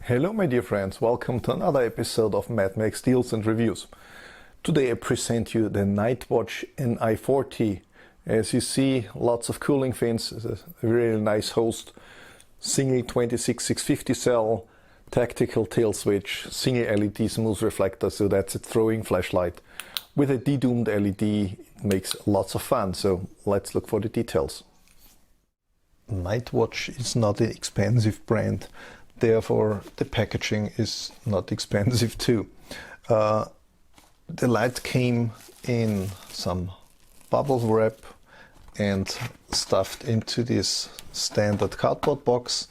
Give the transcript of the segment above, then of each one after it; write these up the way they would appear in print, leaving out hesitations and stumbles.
Hello my dear friends, welcome to another episode of Mad Max Deals and Reviews. Today I present you the Nightwatch NI40. As you see, lots of cooling fins, a really nice host, single 26650 cell, tactical tail switch, single LED smooth reflector, so that's a throwing flashlight. With a dedomed LED, it makes lots of fun, so let's look for the details. Nightwatch is not an expensive brand. Therefore, the packaging is not expensive too. The light came in some bubble wrap and stuffed into this standard cardboard box,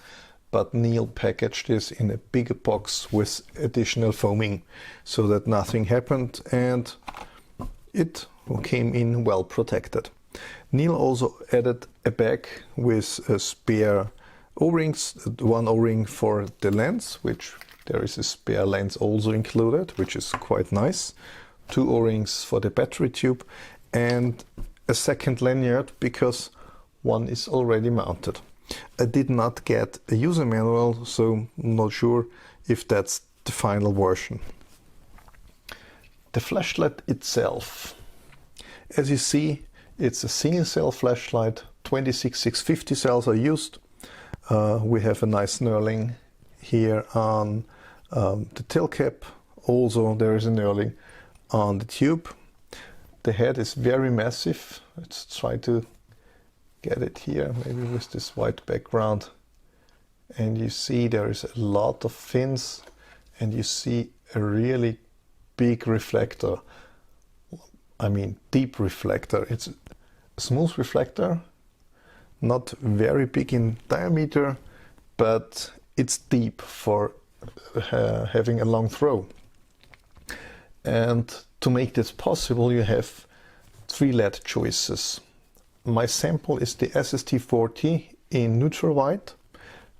but Neil packaged this in a bigger box with additional foaming so that nothing happened and it came in well protected. Neil also added a bag with a spare O-rings, one O-ring for the lens, which there is a spare lens also included, which is quite nice. Two O-rings for the battery tube and a second lanyard because one is already mounted. I did not get a user manual, so I'm not sure if that's the final version. The flashlight itself. As you see, it's a single cell flashlight, 26650 cells are used. We have a nice knurling here on the tail cap. Also there is a knurling on the tube. The head is very massive. Let's try to get it here, maybe with this white background. And you see there is a lot of fins and you see a really big reflector. I mean deep reflector. It's a smooth reflector. Not very big in diameter, but it's deep for having a long throw. And to make this possible, you have three LED choices. My sample is the SST40 in neutral white,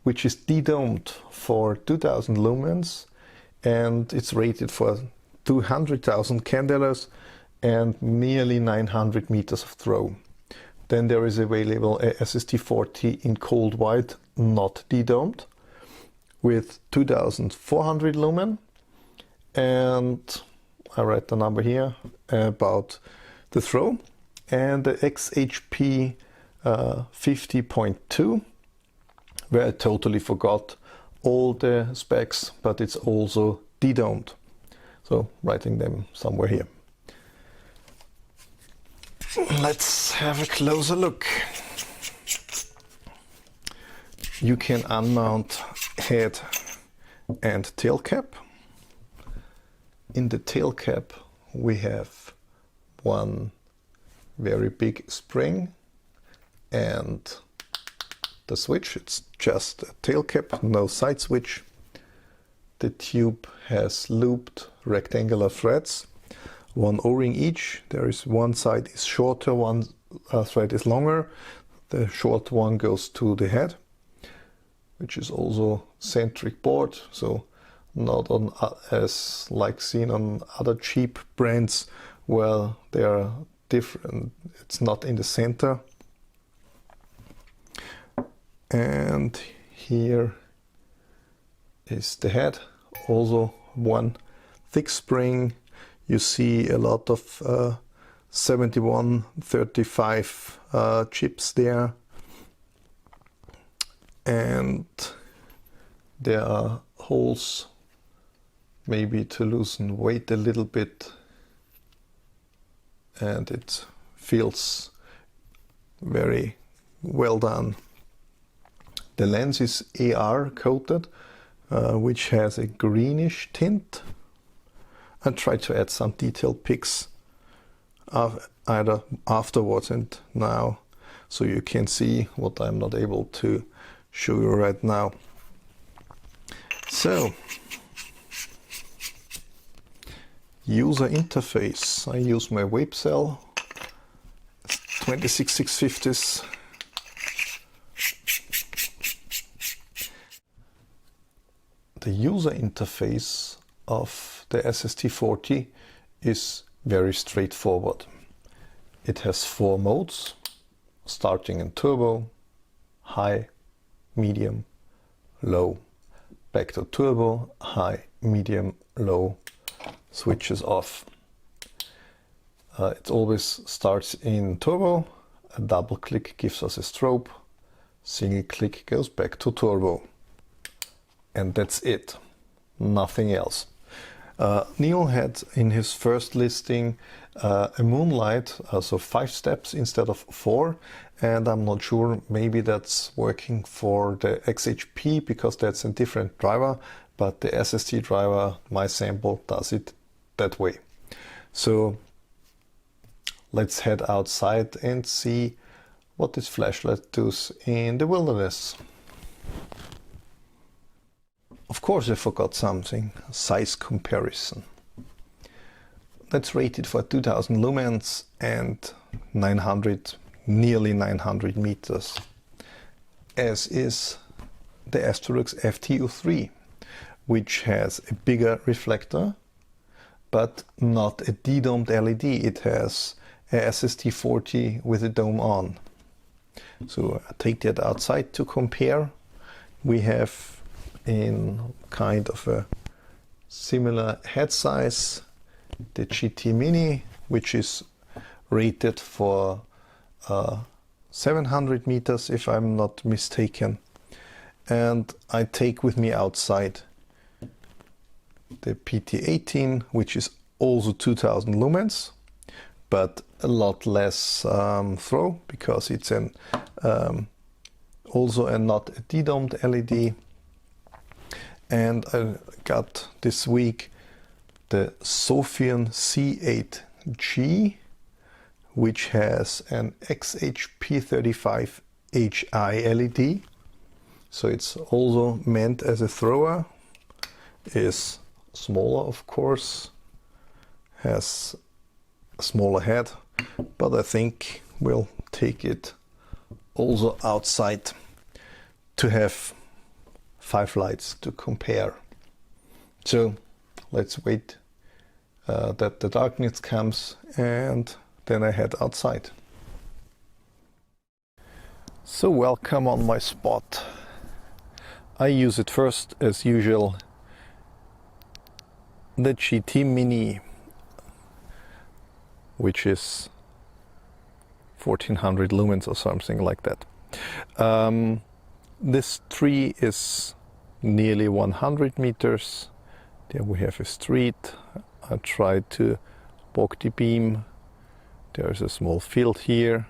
which is dedomed for 2000 lumens, and it's rated for 200,000 candelas and nearly 900 meters of throw. Then there is available a SST40 in cold white, not dedomed, with 2400 lumen. And I write the number here about the throw. And the XHP 50.2, where I totally forgot all the specs, but it's also dedomed. So writing them somewhere here. Let's have a closer look. You can unmount head and tail cap. In the tail cap we have one very big spring and the switch. It's just a tail cap, no side switch. The tube has looped rectangular threads. One O-ring each. There is one side is shorter, one thread is longer. The short one goes to the head, which is also centric board, so not on as like seen on other cheap brands where they are different. It's not in the center. And here is the head, also one thick spring. You see a lot of 7135 chips there, and there are holes maybe to loosen weight a little bit, and it feels very well done. The lens is AR coated, which has a greenish tint. I try to add some detailed pics either afterwards and now, so you can see what I'm not able to show you right now. So, user interface. I use my vape cell, 26650s. The user interface of the SST40 is very straightforward. It has 4 modes, starting in turbo, high, medium, low, back to turbo, high, medium, low, switches off. It always starts in turbo, a double click gives us a strobe, single click goes back to turbo. And that's it, nothing else. Neil had in his first listing a Moonlight, so 5 steps instead of 4, and I'm not sure, maybe that's working for the XHP because that's a different driver, but the SST driver, my sample, does it that way. So let's head outside and see what this flashlight does in the wilderness. Of course I forgot something, size comparison. That's rated for 2000 lumens and 900, nearly 900 meters, as is the Astrolux FT03, which has a bigger reflector, but not a dedomed LED. It has a SST40 with a dome on. So I take that outside to compare. We have in kind of a similar head size the GT Mini, which is rated for 700 meters if I'm not mistaken, and I take with me outside the PT18, which is also 2000 lumens, but a lot less throw because it's an also a not a dedomed LED. And I got this week the Sofirn C8G, which has an XHP35 HI LED. So it's also meant as a thrower, is smaller of course, has a smaller head, but I think we'll take it also outside to have 5 lights to compare. So let's wait that the darkness comes and then I head outside. So welcome on my spot. I use it first as usual, the GT Mini, which is 1400 lumens or something like that. This tree is nearly 100 meters. There we have a street. I tried to walk the beam. There's a small field here.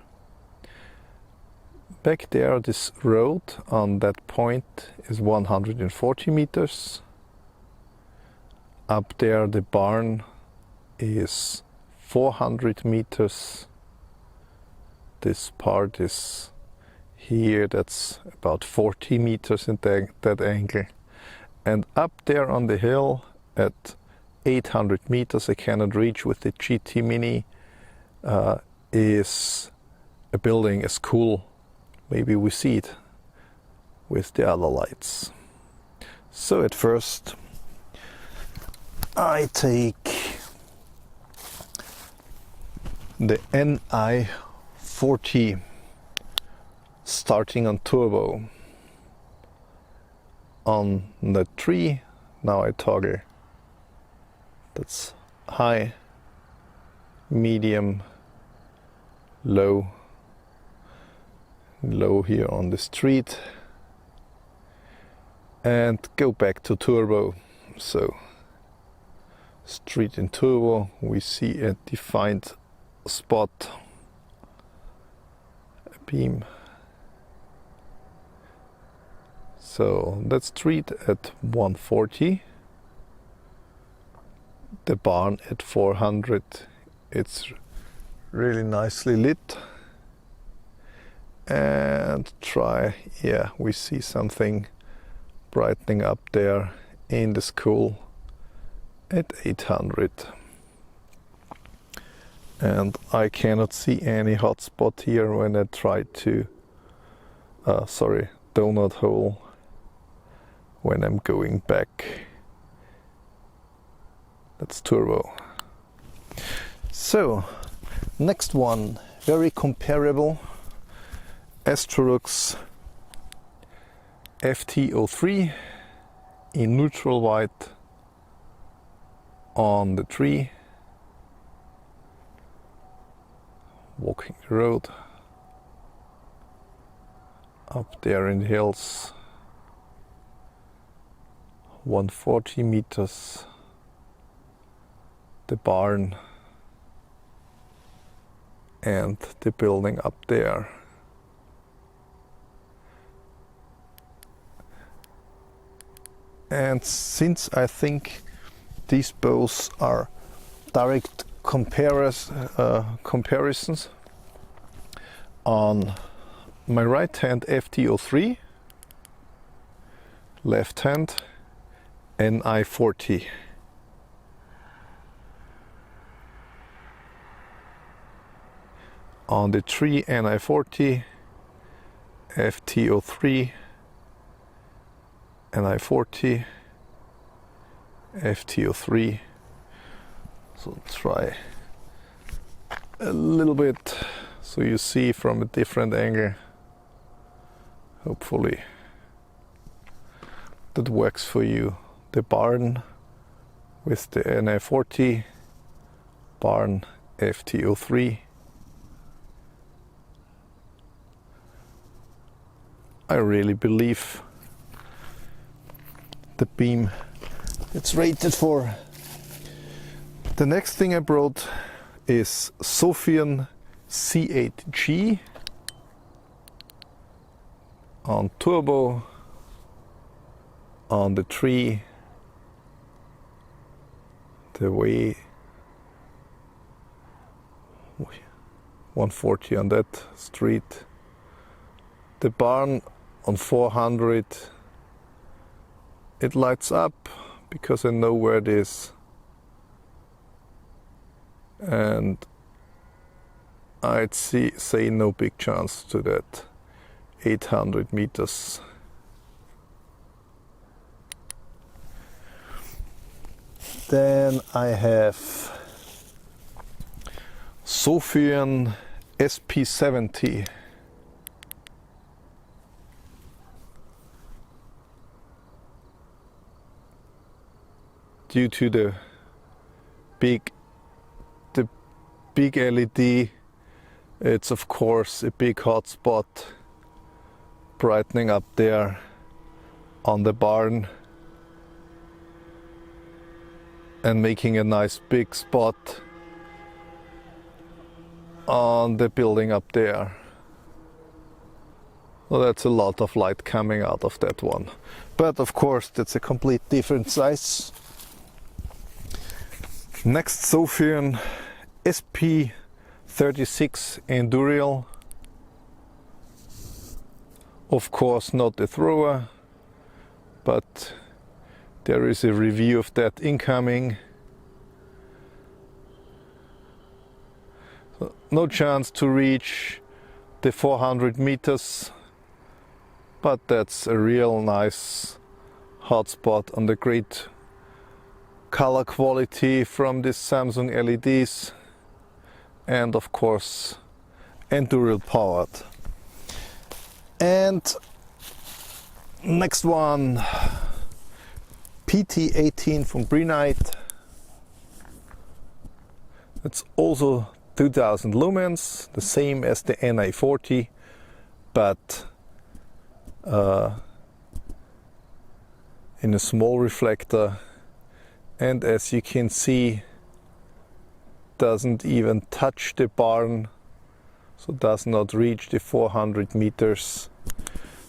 Back there, this road on that point is 140 meters. Up there, the barn is 400 meters. This part is here, that's about 40 meters in that angle. And up there on the hill at 800 meters I cannot reach with the GT Mini is a building, a school. Maybe we see it with the other lights. So at first I take the NI40 starting on turbo on the tree. Now I toggle. That's high, medium, low, low here on the street, and go back to turbo. So street in turbo, we see a defined spot, a beam. So that street at 140, the barn at 400. It's really nicely lit. And yeah, we see something brightening up there in the school at 800. And I cannot see any hotspot here when I try to, donut hole, when I'm going back. That's turbo. So, next one, very comparable, Astrolux FT03 in neutral white on the tree, walking the road up there in the hills, 140 meters, the barn and the building up there. And since I think these both are direct comparisons, on my right hand FT03, left hand NI40. On the tree NI40, FT03, NI40, FT03. So try a little bit so you see from a different angle. Hopefully that works for you. The barn with the NI40, barn FT03. I really believe the beam it's rated for. The next thing I brought is Sofirn C8G on turbo, on the tree, the way 140 on that street, the barn on 400. It lights up because I know where it is, and I'd say no big chance to that 800 meters. Then I have Sofirn SP70. Due to the big LED, it's of course a big hot spot, brightening up there on the barn and making a nice big spot on the building up there. Well, that's a lot of light coming out of that one, but of course that's a complete different size. Next, Sofirn SP36 Anduril. Of course not the thrower, but there is a review of that incoming. So, no chance to reach the 400 meters, but that's a real nice hotspot on the great color quality from this Samsung LEDs, and of course Anduril powered. And next one, PT18 from Brinyte. It's also 2000 lumens, the same as the NI40, but in a small reflector, and as you can see, doesn't even touch the barn, so does not reach the 400 meters.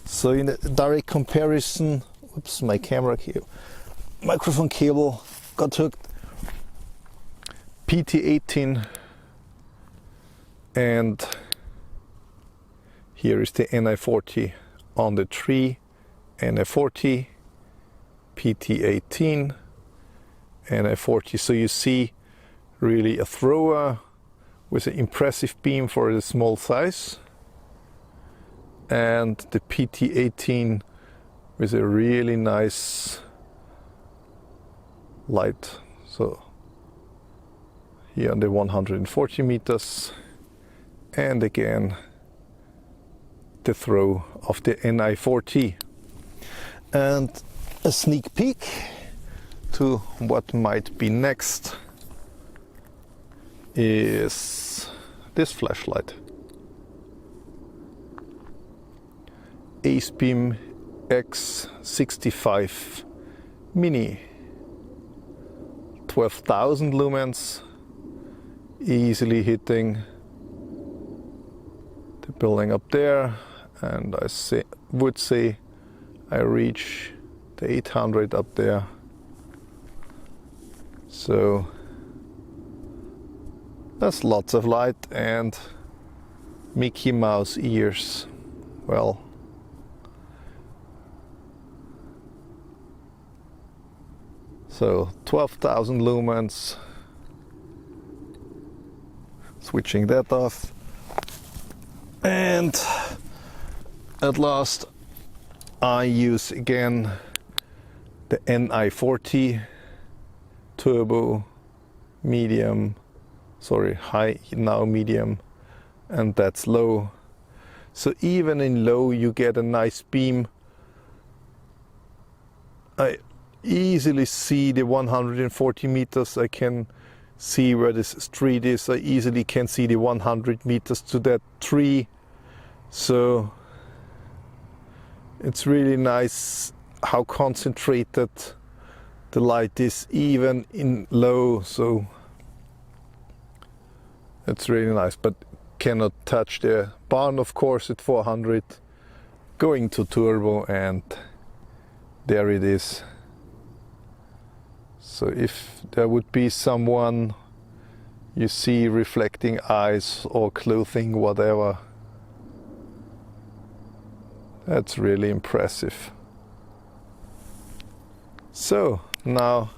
So in a direct comparison, oops, my microphone cable got hooked. PT18, and here is the NI40 on the tree, NI40, PT18, NI40. So you see really a thrower with an impressive beam for the small size, and the PT18 with a really nice light. So here on the 140 meters, and again the throw of the NI40. And a sneak peek to what might be next is this flashlight. Acebeam X65 Mini, 12,000 lumens, easily hitting the building up there, and I would say I reach the 800 up there. So that's lots of light, and Mickey Mouse ears. Well, so 12,000 lumens, switching that off, and at last I use again the NI40 turbo medium, sorry, high, now medium, and that's low. So even in low you get a nice beam. I easily see the 140 meters. I can see where this street is. I easily can see the 100 meters to that tree. So it's really nice how concentrated the light is even in low. So it's really nice, but cannot touch the barn, of course, at 400. Going to turbo, and there it is. So if there would be someone you see reflecting eyes or clothing, whatever, that's really impressive. So now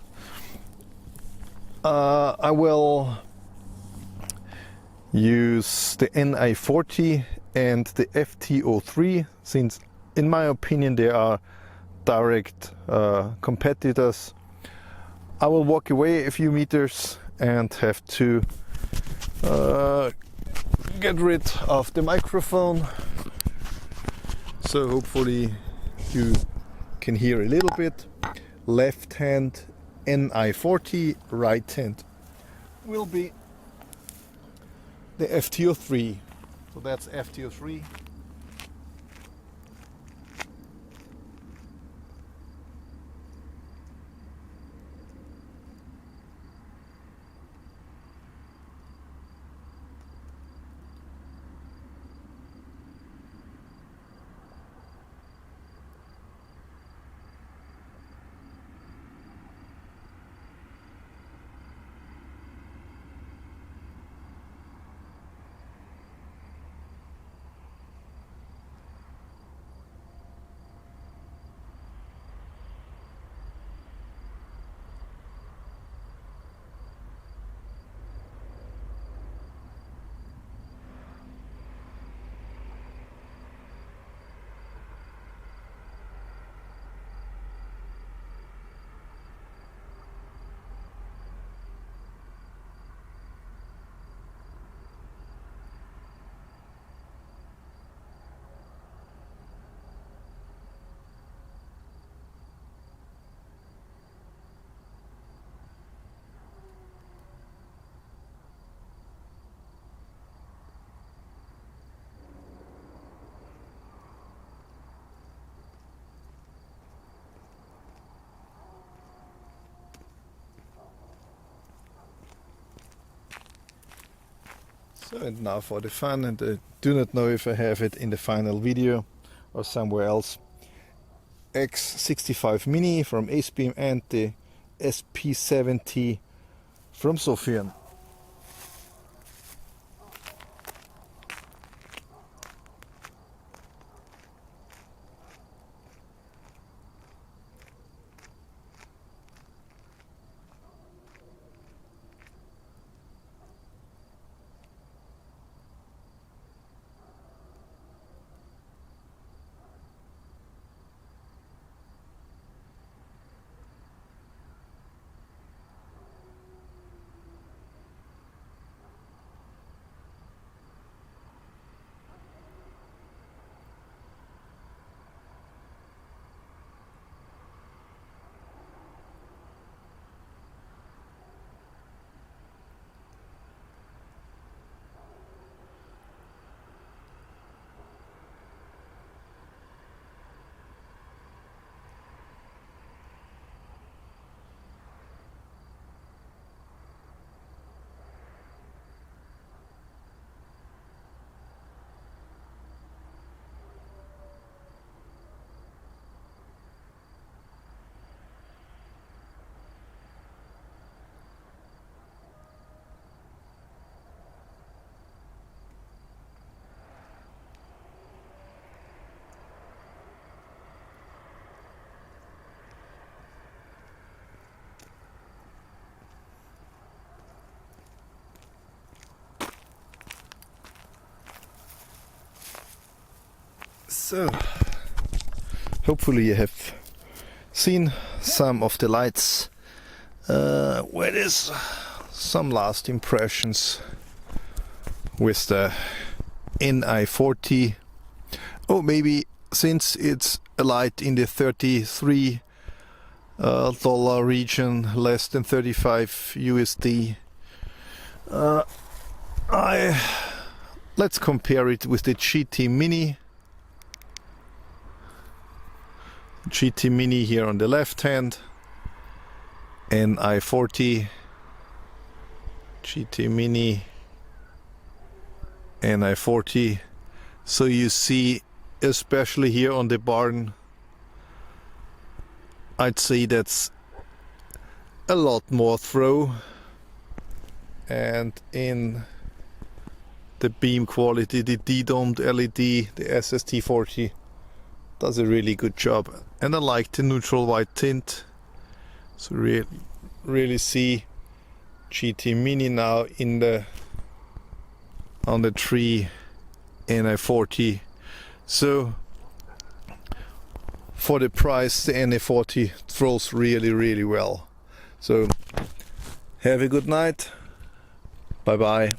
I will use the NI40 and the FT03, since in my opinion they are direct competitors. I will walk away a few meters and have to get rid of the microphone, so hopefully you can hear a little bit. Left hand NI40, right hand will be the FT03. So that's FT03. So, and now for the fun, and I do not know if I have it in the final video or somewhere else. X65 Mini from Acebeam and the SP70 from Sofirn. So hopefully you have seen some of the lights. Where is some last impressions with the NI40. Oh, maybe since it's a light in the $33 region, less than 35 USD, let's compare it with the GT Mini. GT Mini here on the left hand, NI40, GT Mini, NI40. So you see, especially here on the barn, I'd say that's a lot more throw, and in the beam quality, the dedomed LED, the SST40, does a really good job. And I like the neutral white tint, so really see GT Mini now in the on the tree NI40. So for the price, the NI40 throws really well. So have a good night. Bye bye.